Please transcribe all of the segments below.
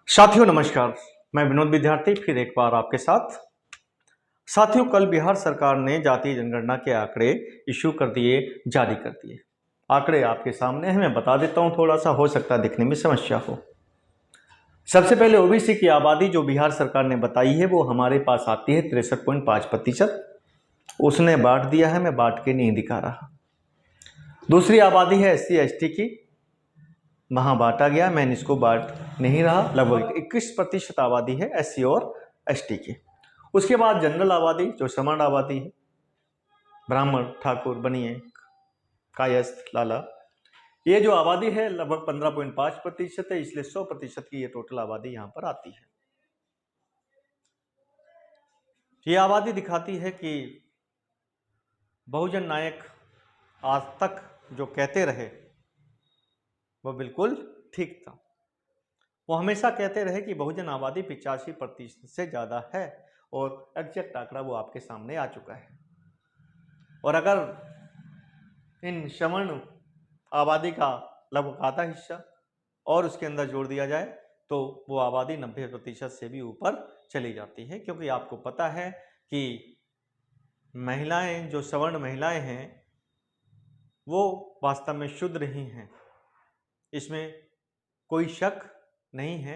साथियों नमस्कार, मैं विनोद विद्यार्थी फिर एक बार आपके साथ। साथियों, कल बिहार सरकार ने जातीय जनगणना के आंकड़े इशू कर दिए, जारी कर दिए। आंकड़े आपके सामने हैं, मैं बता देता हूं, थोड़ा सा हो सकता है दिखने में समस्या हो। सबसे पहले ओबीसी की आबादी जो बिहार सरकार ने बताई है वो हमारे पास आती है 63.5%। उसने बांट दिया है, मैं बांट के नहीं दिखा रहा। दूसरी आबादी है SC ST की, वहां बांटा गया, मैंने इसको बांट नहीं रहा। लगभग 21% आबादी है SC और ST की। उसके बाद जनरल आबादी जो सवर्ण आबादी है, ब्राह्मण, ठाकुर, बनिए, कायस्थ, लाला, ये जो आबादी है लगभग 15.5% है, इसलिए 100% की ये टोटल आबादी यहां पर आती है। ये आबादी दिखाती है कि बहुजन नायक आज तक जो कहते रहे वो बिल्कुल ठीक था। वो हमेशा कहते रहे कि बहुजन आबादी 85% से ज्यादा है, और एग्जैक्ट आंकड़ा वो आपके सामने आ चुका है। और अगर इन सवर्ण आबादी का लगभग आधा हिस्सा और उसके अंदर जोड़ दिया जाए तो वो आबादी 90% से भी ऊपर चली जाती है, क्योंकि आपको पता है कि महिलाएं, जो सवर्ण महिलाएं हैं, वो वास्तव में शूद्र ही हैं। इसमें कोई शक नहीं है।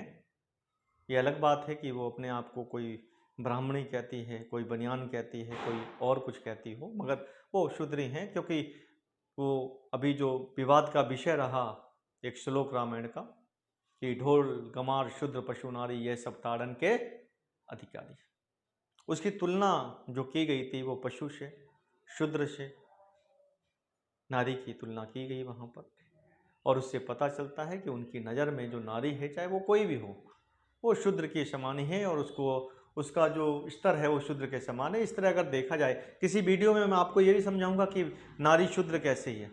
ये अलग बात है कि वो अपने आप को कोई ब्राह्मणी कहती है, कोई बनियान कहती है, कोई और कुछ कहती हो, मगर वो शूद्र ही हैं, क्योंकि वो अभी जो विवाद का विषय रहा एक श्लोक रामायण का कि ढोल गमार शूद्र पशु नारी ये सब ताड़न के अधिकारी, उसकी तुलना जो की गई थी वो पशु से, शूद्र से नारी की तुलना की गई वहाँ पर। और उससे पता चलता है कि उनकी नज़र में जो नारी है, चाहे वो कोई भी हो, वो शूद्र के समान ही है, और उसका जो स्तर है वो शूद्र के समान है। इस तरह अगर देखा जाए, किसी वीडियो में मैं आपको ये भी समझाऊंगा कि नारी शूद्र कैसे है,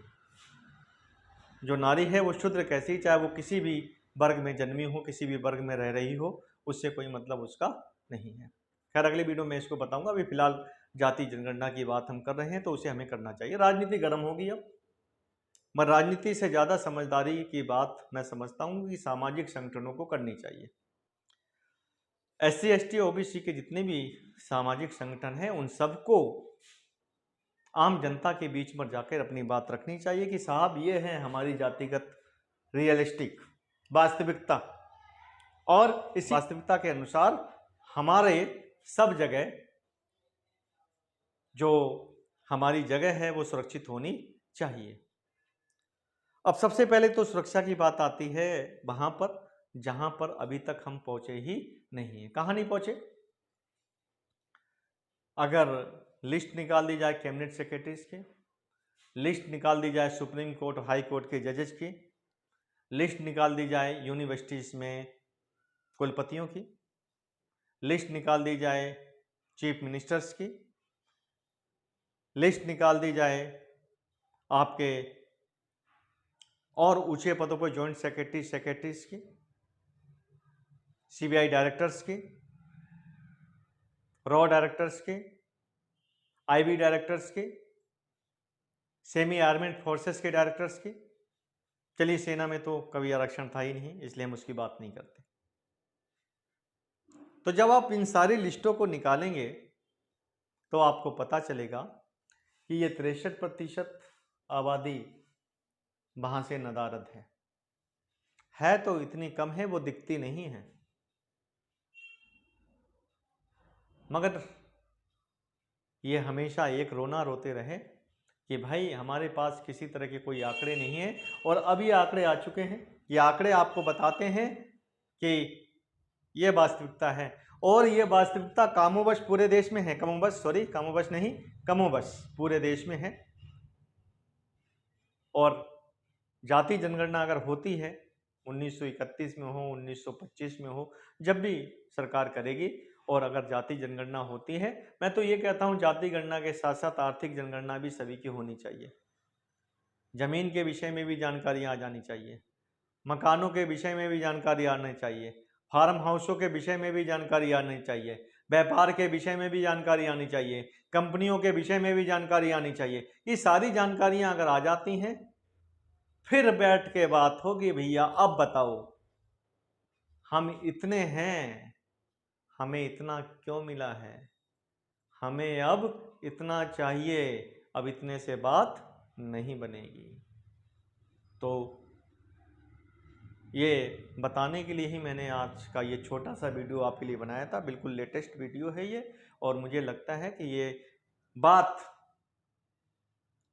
जो नारी है वो शूद्र कैसी, चाहे वो किसी भी वर्ग में जन्मी हो, किसी भी वर्ग में रह रही हो, उससे कोई मतलब उसका नहीं है। खैर, अगले वीडियो में इसको बताऊंगा। अभी फिलहाल जाति जनगणना की बात हम कर रहे हैं, तो उसे हमें करना चाहिए। राजनीति गर्म होगी अब, मैं राजनीति से ज़्यादा समझदारी की बात मैं समझता हूँ कि सामाजिक संगठनों को करनी चाहिए। SC ST OBC के जितने भी सामाजिक संगठन हैं, उन सबको आम जनता के बीच में जाकर अपनी बात रखनी चाहिए कि साहब ये है हमारी जातिगत रियलिस्टिक वास्तविकता, और इस वास्तविकता के अनुसार हमारे सब जगह जो हमारी जगह है वो सुरक्षित होनी चाहिए। अब सबसे पहले तो सुरक्षा की बात आती है वहां पर जहां पर अभी तक हम पहुंचे ही नहीं है। कहां नहीं पहुंचे? अगर लिस्ट निकाल दी जाए कैबिनेट सेक्रेटरीज की, लिस्ट निकाल दी जाए सुप्रीम कोर्ट हाई कोर्ट के जजेस की, लिस्ट निकाल दी जाए यूनिवर्सिटीज में कुलपतियों की, लिस्ट निकाल दी जाए चीफ मिनिस्टर्स की, लिस्ट निकाल दी जाए आपके और ऊंचे पदों पर जॉइंट सेक्रेटरीज की, CBI डायरेक्टर्स की, रॉ डायरेक्टर्स की, IB डायरेक्टर्स की, सेमी आर्मेड फोर्सेस के डायरेक्टर्स की। चलिए, सेना में तो कभी आरक्षण था ही नहीं, इसलिए हम उसकी बात नहीं करते। तो जब आप इन सारी लिस्टों को निकालेंगे तो आपको पता चलेगा कि ये 63% आबादी वहां से नदारद है तो इतनी कम है, वो दिखती नहीं है। मगर ये हमेशा एक रोना रोते रहे कि भाई हमारे पास किसी तरह के कोई आंकड़े नहीं है, और अब ये आंकड़े आ चुके हैं। ये आंकड़े आपको बताते हैं कि ये वास्तविकता है, और ये वास्तविकता कामोबश पूरे देश में है। कामोबश नहीं, कमोबश पूरे देश में है। और जाति जनगणना अगर होती है 1931 में हो, 1925 में हो, जब भी सरकार करेगी, और अगर जाति जनगणना होती है, मैं तो ये कहता हूं जाति गणना के साथ साथ आर्थिक जनगणना भी सभी की होनी चाहिए। जमीन के विषय में भी जानकारी आ जानी चाहिए, मकानों के विषय में भी जानकारी आनी चाहिए, फार्म हाउसों के विषय में भी जानकारी आनी चाहिए, व्यापार के विषय में भी जानकारी आनी चाहिए, कंपनियों के विषय में भी जानकारी आनी चाहिए। ये सारी जानकारियां अगर आ जाती हैं, फिर बैठ के बात होगी भैया अब बताओ हम इतने हैं, हमें इतना क्यों मिला है, हमें अब इतना चाहिए, अब इतने से बात नहीं बनेगी। तो ये बताने के लिए ही मैंने आज का ये छोटा सा वीडियो आपके लिए बनाया था। बिल्कुल लेटेस्ट वीडियो है ये, और मुझे लगता है कि ये बात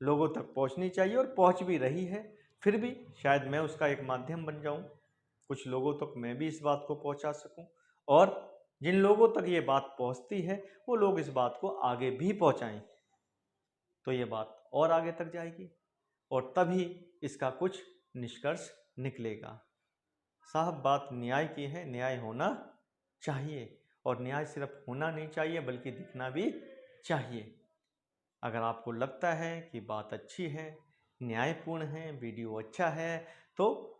लोगों तक पहुंचनी चाहिए और पहुंच भी रही है। फिर भी शायद मैं उसका एक माध्यम बन जाऊं, कुछ लोगों तक मैं भी इस बात को पहुंचा सकूं, और जिन लोगों तक ये बात पहुंचती है वो लोग इस बात को आगे भी पहुंचाएं, तो ये बात और आगे तक जाएगी और तभी इसका कुछ निष्कर्ष निकलेगा। साहब बात न्याय की है, न्याय होना चाहिए, और न्याय सिर्फ होना नहीं चाहिए बल्कि दिखना भी चाहिए। अगर आपको लगता है कि बात अच्छी है, न्यायपूर्ण है, वीडियो अच्छा है, तो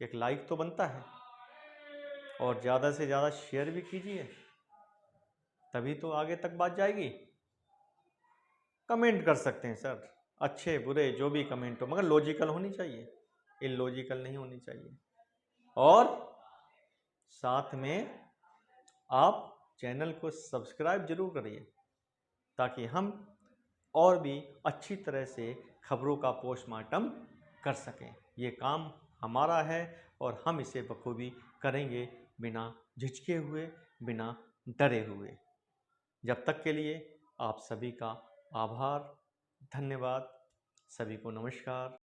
एक लाइक तो बनता है, और ज़्यादा से ज़्यादा शेयर भी कीजिए, तभी तो आगे तक बात जाएगी। कमेंट कर सकते हैं सर, अच्छे बुरे जो भी कमेंट हो, मगर लॉजिकल होनी चाहिए, इलॉजिकल नहीं होनी चाहिए। और साथ में आप चैनल को सब्सक्राइब जरूर करिए, ताकि हम और भी अच्छी तरह से खबरों का पोस्टमार्टम कर सकें। ये काम हमारा है और हम इसे बखूबी करेंगे, बिना झिझके हुए, बिना डरे हुए। जब तक के लिए आप सभी का आभार, धन्यवाद, सभी को नमस्कार।